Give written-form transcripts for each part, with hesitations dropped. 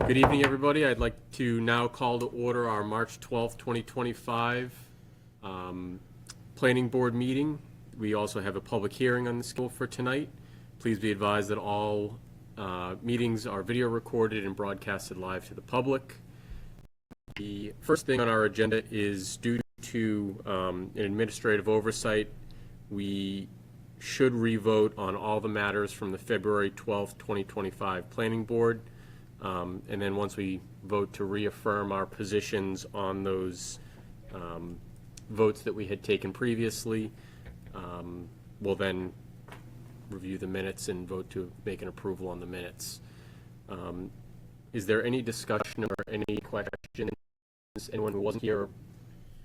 Good evening, everybody. I'd like to now call to order our March 12th, 2025 Planning Board meeting. We also have a public hearing on the schedule for tonight. Please be advised that all meetings are video recorded and broadcasted live to the public. The first thing on our agenda is due to an administrative oversight. We should revote on all the matters from the February 12th, 2025 Planning Board. And then once we vote to reaffirm our positions on those votes that we had taken previously, we'll then review the minutes and vote to make an approval on the minutes. Is there any discussion or any questions? Anyone who wasn't here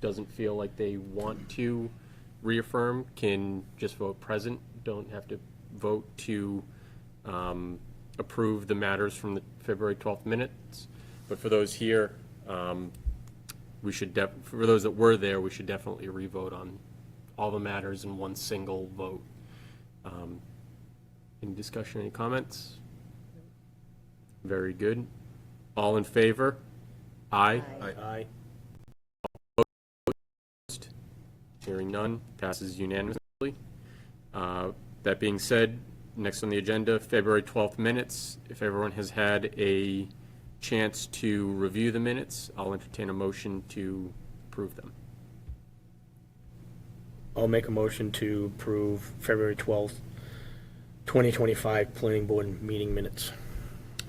doesn't feel like they want to reaffirm can just vote present, don't have to vote to approve the matters from the February 12th minutes. But for those here, we should for those that were there, we should definitely revote on all the matters in one single vote. Any discussion, any comments? Very good. All in favor? Aye. Aye. Opposed? Hearing none, passes unanimously. That being said, next on the agenda, February 12th minutes. If everyone has had a chance to review the minutes, I'll entertain a motion to approve them. I'll make a motion to approve February 12th, 2025 Planning Board meeting minutes.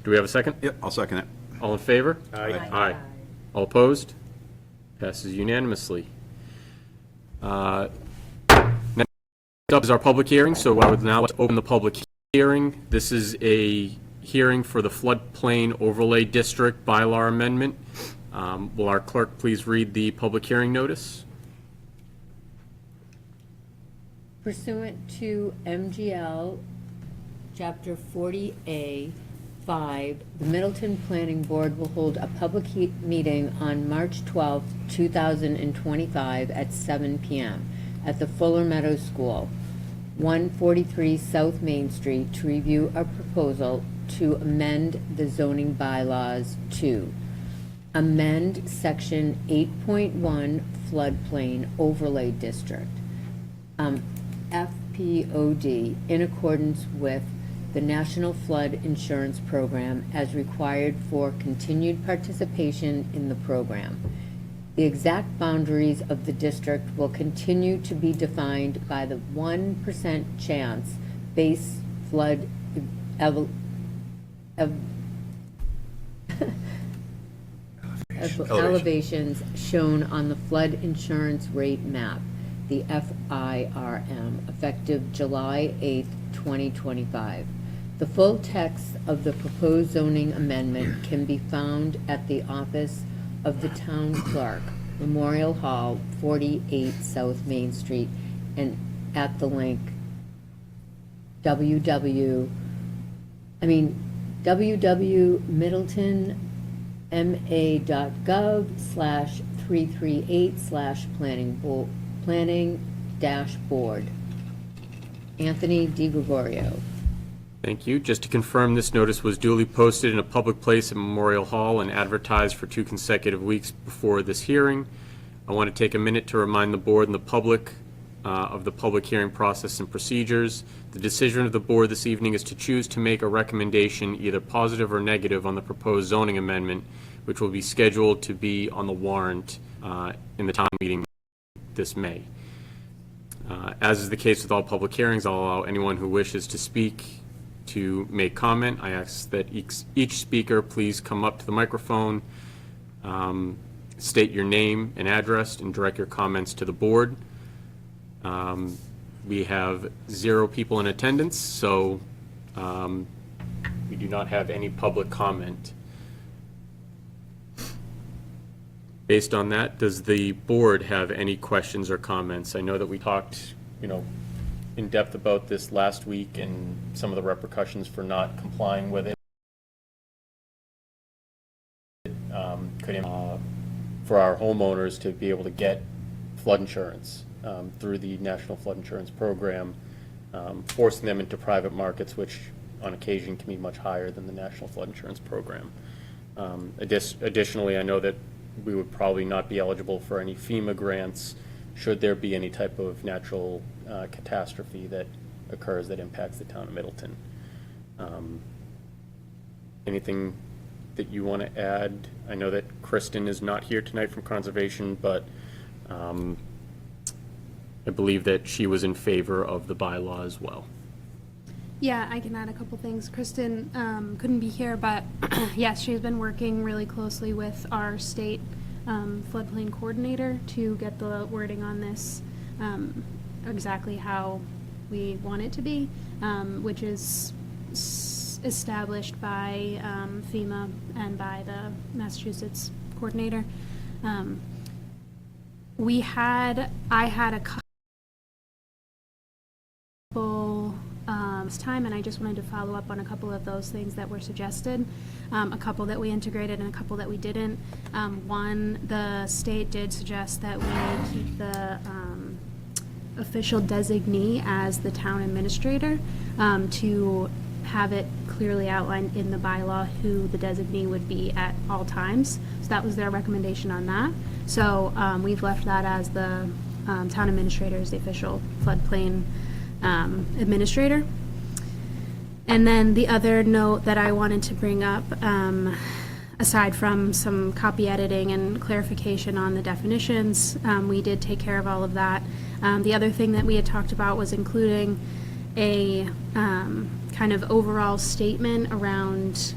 Do we have a second? Yep, I'll second it. All in favor? Aye. Aye. All opposed? Passes unanimously. Next up is our public hearing, so I would now like to open the public hearing. This is a hearing for the floodplain overlay district bylaw amendment. Will our clerk please read the public hearing notice? Pursuant to MGL Chapter 40A 5, the Middleton Planning Board will hold a public meeting on March 12, 2025 at 7 p.m. at the Fuller Meadows School, 143 South Main Street, to review a proposal to amend the zoning bylaws to amend Section 8.1 floodplain overlay district, FPOD, in accordance with the National Flood Insurance Program as required for continued participation in the program. The exact boundaries of the district will continue to be defined by the 1% chance base flood elevations shown on the flood insurance rate map, the FIRM, effective July 8, 2025. The full text of the proposed zoning amendment can be found at the office of the Town Clerk, Memorial Hall, 48 South Main Street, and at the link www.middleton.gov/338/planning-board. Anthony DiGregorio. Thank you. Just to confirm, this notice was duly posted in a public place at Memorial Hall and advertised for 2 consecutive weeks before this hearing. I want to take a minute to remind the board and the public of the public hearing process and procedures. The decision of the board this evening is to choose to make a recommendation, either positive or negative, on the proposed zoning amendment, which will be scheduled to be on the warrant in the town meeting this May. As is the case with all public hearings, I'll allow anyone who wishes to speak to make comment. I ask that each speaker please come up to the microphone, state your name and address, and direct your comments to the board. We have 0 people in attendance, so we do not have any public comment. Based on that, does the board have any questions or comments? I know that we talked, in depth about this last week and some of the repercussions for not complying with it. For our homeowners to be able to get flood insurance through the National Flood Insurance Program, forcing them into private markets, which on occasion can be much higher than the National Flood Insurance Program. Additionally, I know that we would probably not be eligible for any FEMA grants should there be any type of natural catastrophe that occurs that impacts the town of Middleton. Anything that you want to add? I know that Kristen is not here tonight from Conservation, but I believe that she was in favor of the bylaw as well. Yeah, I can add a couple things. Kristen couldn't be here, but yes, she's been working really closely with our state floodplain coordinator to get the wording on this exactly how we want it to be, which is established by FEMA and by the Massachusetts coordinator. I had a couple this time, and I just wanted to follow up on a couple of those things that were suggested, a couple that we integrated and a couple that we didn't. One, the state did suggest that we keep the official designee as the town administrator, to have it clearly outlined in the bylaw who the designee would be at all times. So that was their recommendation on that. So we've left that as the town administrator as the official floodplain administrator. And then the other note that I wanted to bring up, aside from some copy editing and clarification on the definitions, we did take care of all of that. The other thing that we had talked about was including a kind of overall statement around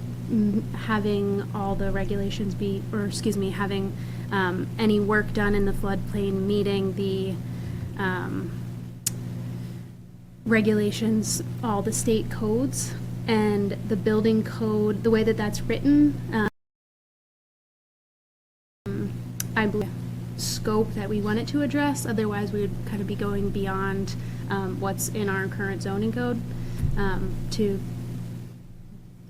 having all the regulations be, or excuse me, having any work done in the floodplain meeting the regulations, all the state codes, and the building code, the way that that's written, I believe scope that we want it to address. Otherwise, we would kind of be going beyond what's in our current zoning code, to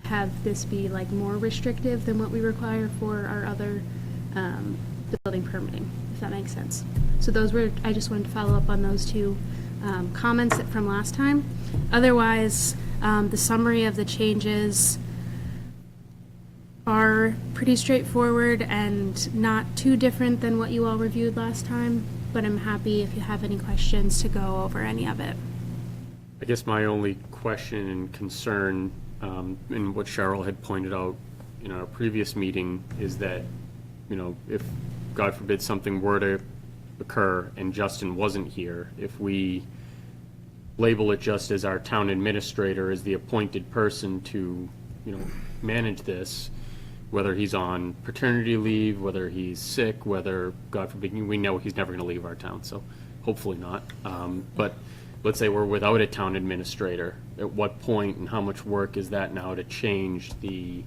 have this be like more restrictive than what we require for our other building permitting, if that makes sense. So those were, I just wanted to follow up on those two comments from last time. Otherwise, the summary of the changes are pretty straightforward and not too different than what you all reviewed last time, but I'm happy if you have any questions to go over any of it. I guess my only question and concern, and what Cheryl had pointed out in our previous meeting, is that, if, God forbid, something were to occur and Justin wasn't here, if we label it just as our town administrator as the appointed person to, manage this, whether he's on paternity leave, whether he's sick, whether, God forbid, we know he's never going to leave our town, so hopefully not. But let's say we're without a town administrator. At what point and how much work is that now to change the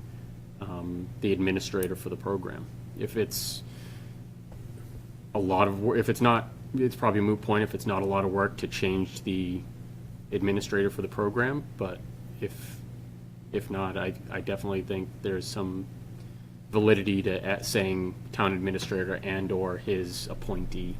administrator for the program? If it's a lot of work, if it's not, it's probably a moot point if it's not a lot of work to change the administrator for the program. But if not, I definitely think there's some validity to saying town administrator and or his appointee.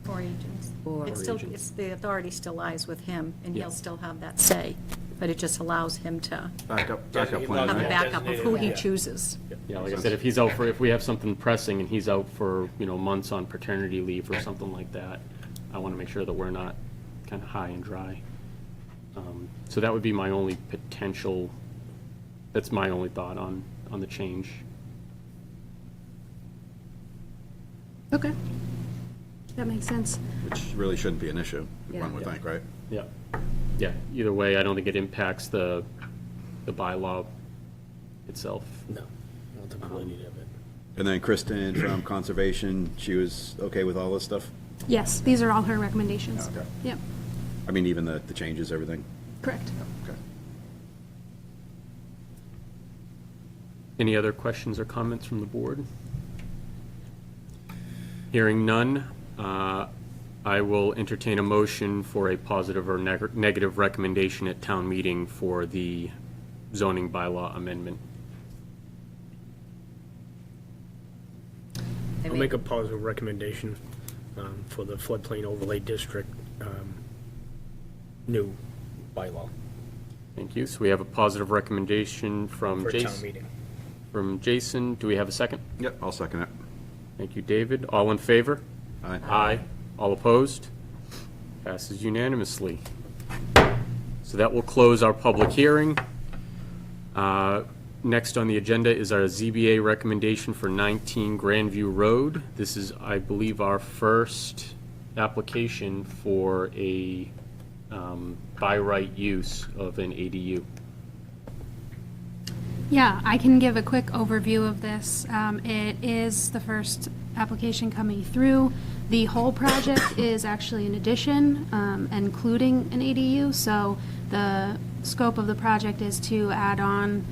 Or agents. Or It's still, agents. it's, the authority still lies with him, and Yeah. he'll still have that say, but it just allows him to Backup Yeah, plan. have a Yeah. backup of who he Yeah. chooses. Yeah, like I said, if we have something pressing and he's out for, months on paternity leave or something like that, I want to make sure that we're not kind of high and dry. So that would be my only potential, that's my only thought on the change. Okay. That makes sense. Which really shouldn't be an issue, Yeah. one would think, right? Yeah. Yeah, either way, I don't think it impacts the bylaw itself. No, not the validity of it. And then Kristen from Conservation, she was okay with all this stuff? Yes, these are all her recommendations. Okay. Yep, I mean, even the changes, everything? correct. Okay. Any other questions or comments from the board? Hearing none, I will entertain a motion for a positive or negative recommendation at town meeting for the zoning bylaw amendment. I'll make a positive recommendation for the floodplain overlay district new bylaw Thank you. So we have a positive recommendation from for Jason. town meeting. from Jason. Do we have a second? Yep, I'll second it. Thank you, David. All in favor? Aye. Aye. All opposed? Passes unanimously. So that will close our public hearing. Next on the agenda is our ZBA recommendation for 19 Grandview Road. This is, I believe, our first application for a by right use of an ADU. Yeah, I can give a quick overview of this. It is the first application coming through. The whole project is actually an addition, including an ADU, so the scope of the project is to add on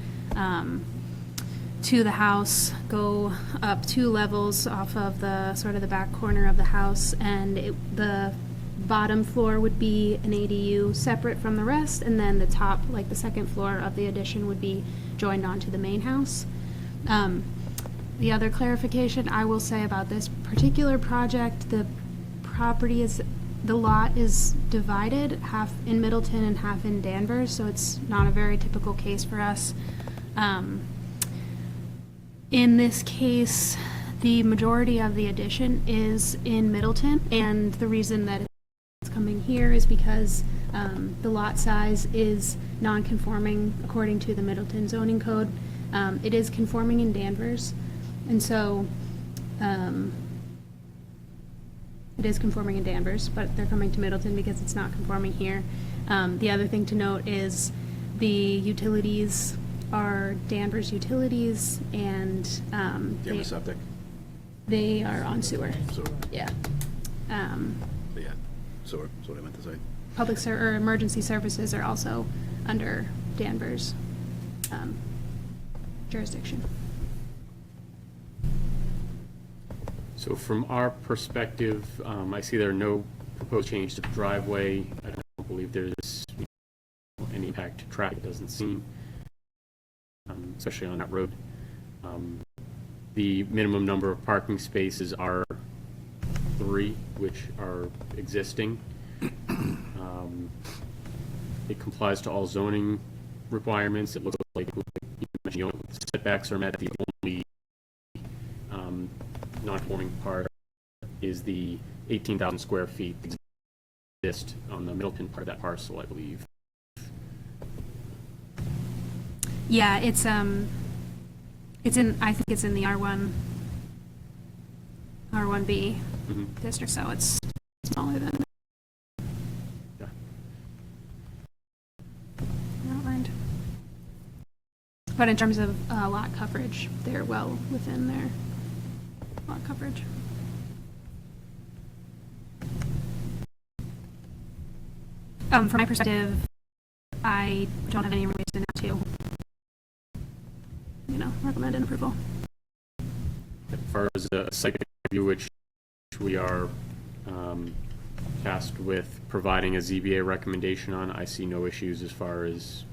to the house, go up 2 levels off of the sort of the back corner of the house, and the bottom floor would be an ADU separate from the rest, and then the top, like the second floor of the addition, would be joined onto the main house. The other clarification I will say about this particular project, the lot is divided, half in Middleton and half in Danvers, so it's not a very typical case for us. In this case, the majority of the addition is in Middleton, and the reason that it's coming here is because the lot size is non-conforming according to the Middleton zoning code. It is conforming in Danvers, and so it is conforming in Danvers, but they're coming to Middleton because it's not conforming here. The other thing to note is the utilities are Danvers utilities, and Do you have a septic? they are on sewer. Sewer. Yeah. But yeah, sewer, that's what I meant to say. Or emergency services are also under Danvers jurisdiction. So from our perspective, I see there are no proposed change to the driveway. I don't believe there's any impact to traffic, it doesn't seem, especially on that road. The minimum number of parking spaces are 3, which are existing. It complies to all zoning requirements. It looks like you mentioned, the setbacks are met. The only non-conforming part is the 18,000 square feet that exist on the Middleton part of that parcel, I believe. Yeah, it's in, I think it's in the R1B district, so it's smaller than Yeah. outlined. But in terms of lot coverage, they're well within their lot coverage. From my perspective, I don't have any reason not to, recommend an approval. As far as a site review, which we are tasked with providing a ZBA recommendation on, I see no issues as far as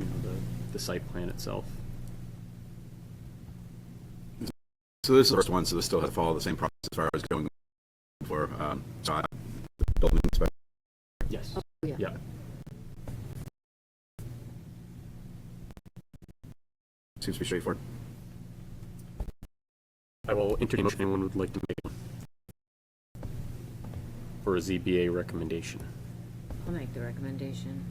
the site plan itself. So this is the first one, so this still has to follow the same process as far as going for, the building inspector. Yes. yeah. Yeah. Seems to be straightforward. I will entertain a motion if anyone would like to make one for a ZBA recommendation. I'll make the recommendation.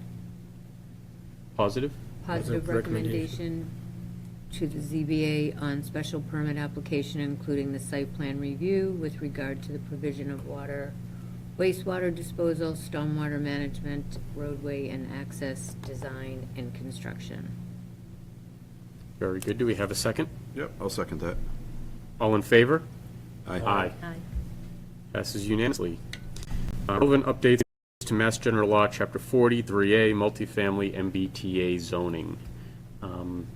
Positive? Positive recommendation to the ZBA on special permit application, including the site plan review with regard to the provision of water, wastewater disposal, stormwater management, roadway and access, design, and construction. Very good. Do we have a second? Yep, I'll second that. All in favor? Aye. Aye. Aye. Passes unanimously. Relevant updates to Mass General Law, Chapter 40, 3A, multifamily MBTA zoning. Ann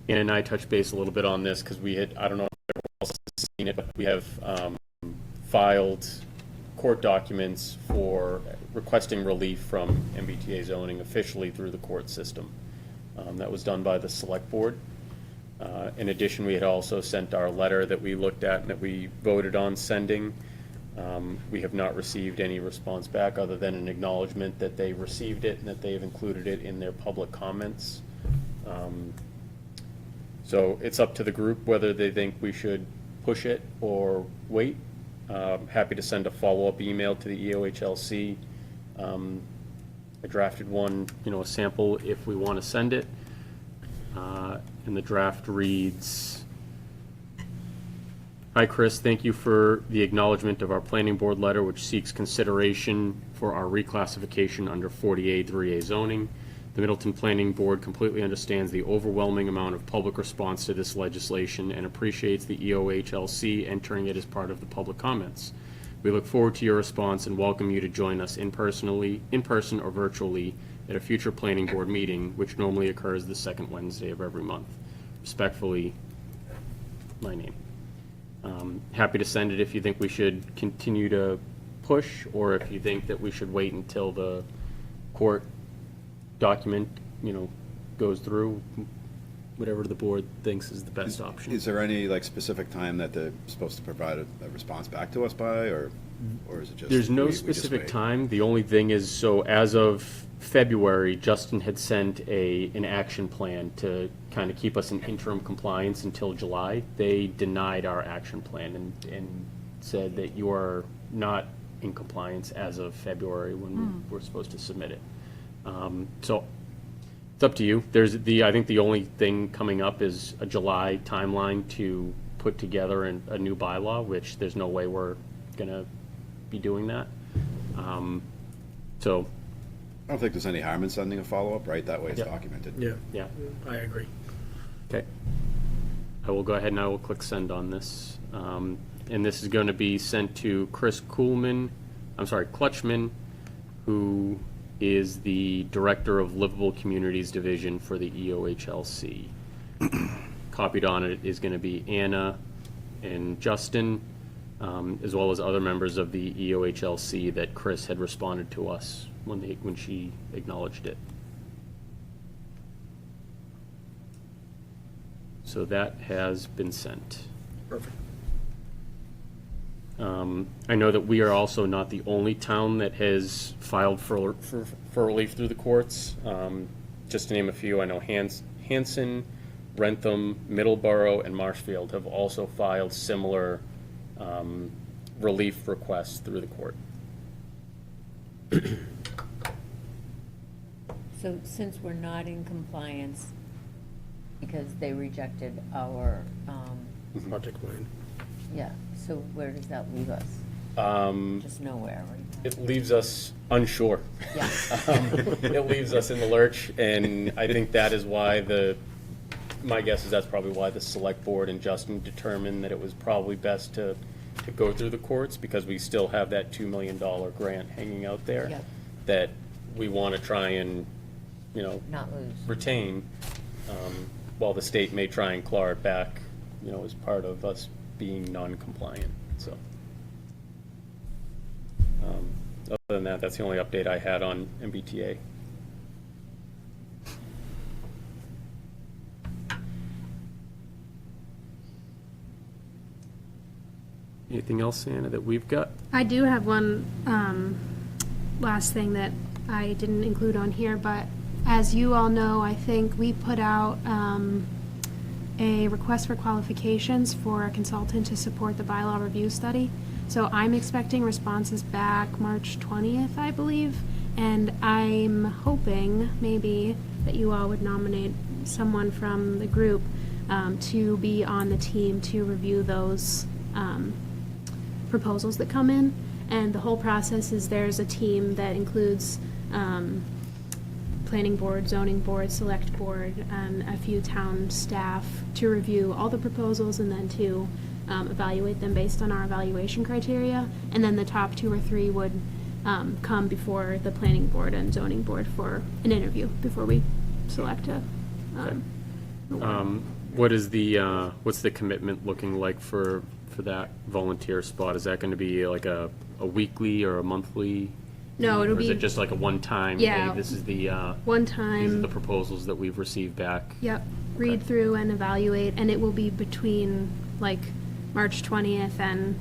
and I touched base a little bit on this because we had, I don't know if everyone else has seen it, but we have filed court documents for requesting relief from MBTA zoning officially through the court system. That was done by the Select Board. In addition, we had also sent our letter that we looked at and that we voted on sending. We have not received any response back other than an acknowledgement that they received it and that they have included it in their public comments. So it's up to the group whether they think we should push it or wait. Happy to send a follow-up email to the EOHLC. I drafted one, a sample if we want to send it. And the draft reads, "Hi, Chris. Thank you for the acknowledgement of our planning board letter, which seeks consideration for our reclassification under 40A 3A zoning. The Middleton Planning Board completely understands the overwhelming amount of public response to this legislation and appreciates the EOHLC entering it as part of the public comments. We look forward to your response and welcome you to join us in person or virtually at a future planning board meeting, which normally occurs the second Wednesday of every month. Respectfully, my name." Happy to send it if you think we should continue to push, or if you think that we should wait until the court document, goes through, whatever the board thinks is the best option. Is there any, specific time that they're supposed to provide a response back to us by, or is it just? There's no we just specific wait? time. The only thing is, so as of February, Justin had sent an action plan to kind of keep us in interim compliance until July. They denied our action plan and said that you are not in compliance as of February when we were supposed to submit it. So it's up to you. I think the only thing coming up is a July timeline to put together a new bylaw, which there's no way we're gonna be doing that. So, I don't think there's any harm in sending a follow-up, right? That way it's Yep. documented. Yeah, yeah, I agree. okay. I will go ahead and I will click send on this. And this is gonna be sent to Chris Clutchman, who is the Director of Livable Communities Division for the EOHLC. Copied on it is going to be Anna and Justin, as well as other members of the EOHLC that Chris had responded to us when she acknowledged it. So that has been sent. Perfect. I know that we are also not the only town that has filed for relief through the courts. Just to name a few, I know Hanson, Rentham, Middleborough, and Marshfield have also filed similar relief requests through the court. So since we're not in compliance because they rejected our, Project plan. yeah, so where does that leave us? Just nowhere, right? It leaves us unsure. Yeah. It leaves us in the lurch, and I think that is why my guess is that's probably why the select board and Justin determined that it was probably best to go through the courts, because we still have that $2 million grant hanging out there Yep. that we want to try and, Not lose. retain, while the state may try and claw it back, as part of us being non-compliant, so. Other than that, that's the only update I had on MBTA. Anything else, Anna, that we've got? I do have one last thing that I didn't include on here, but as you all know, I think we put out a request for qualifications for a consultant to support the bylaw review study. So I'm expecting responses back March 20th, I believe, and I'm hoping maybe that you all would nominate someone from the group to be on the team to review those proposals that come in. And the whole process is there's a team that includes planning board, zoning board, select board, and a few town staff to review all the proposals and then to evaluate them based on our evaluation criteria. And then the top 2 or 3 would come before the planning board and zoning board for an interview before we select a What is what's the commitment looking like for that volunteer spot? Is that going to be like a weekly or a monthly? No, it'll Or is be it just like a one-time, Yeah. hey, this is the, one these are time. the proposals that we've received back? Yep, read through and evaluate, and it will be between like March 20th and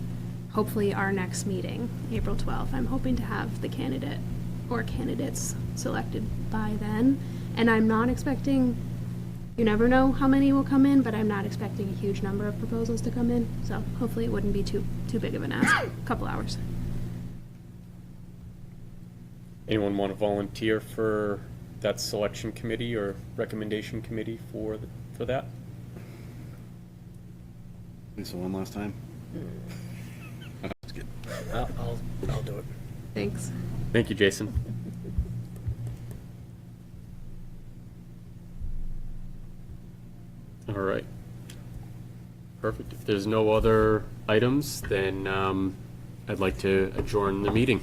hopefully our next meeting, April 12th. I'm hoping to have the candidate or candidates selected by then. And I'm not expecting You never know how many will come in, but I'm not expecting a huge number of proposals to come in, so hopefully it wouldn't be too big of an ask, a couple hours. Anyone want to volunteer for that selection committee or recommendation committee for that? So one last time? That's good. I'll do it. Thanks. Thank you, Jason. All right. Perfect. If there's no other items, then I'd like to adjourn the meeting.